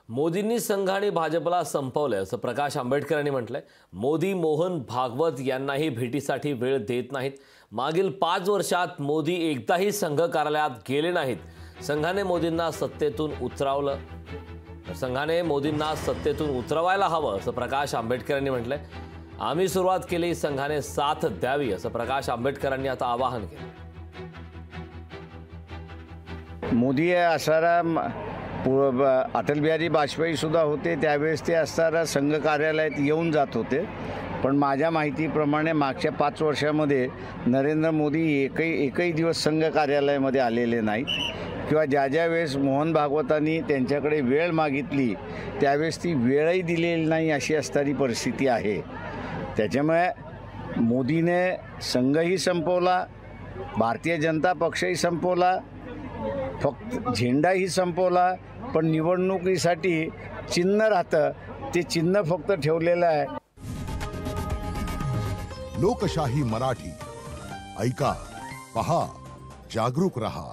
मोदींनी संघ आणि भाजपला संपवलंय असं प्रकाश आंबेडकर यांनी म्हटलंय। मोदी मोहन भागवत यांनाही भेटीसाठी वेळ देत नाहीत। मागील 5 वर्षात मोदी एकदाही संघ कार्यालयात गेले नाहीत। संघाने मोदींना सत्तेतून उतरवायला हवं असं प्रकाश आंबेडकर यांनी म्हटलंय। आम्ही सुरुवात केली, संघाने साथ द्यावी असं प्रकाश आंबेडकरांनी आता आवाहन केलं। मोदी असणारा अटल बिहारी वाजपेयी सुद्धा होते, त्यावेळेस ते असणारा संघ कार्यालयात येऊन जात होते। पण माझ्या माहितीप्रमाणे मागच्या 5 वर्षामध्ये नरेंद्र मोदी एकही दिवस संघ कार्यालयामध्ये आलेले नाहीत, किंवा ज्या वेळेस मोहन भागवतांनी त्यांच्याकडे वेळ मागितली त्यावेळेस ती वेळही दिलेली नाही, अशी असणारी परिस्थिती आहे। त्याच्यामुळे मोदीने संघही संपवला, भारतीय जनता पक्षही संपवला, फक्त झेंडाही संपवला, पण निवडणुकीसाठी चिन्ह राहतं, ते चिन्ह फक्त ठेवलेलं आहे। लोकशाही मराठी ऐका, पहा, जागरूक रहा।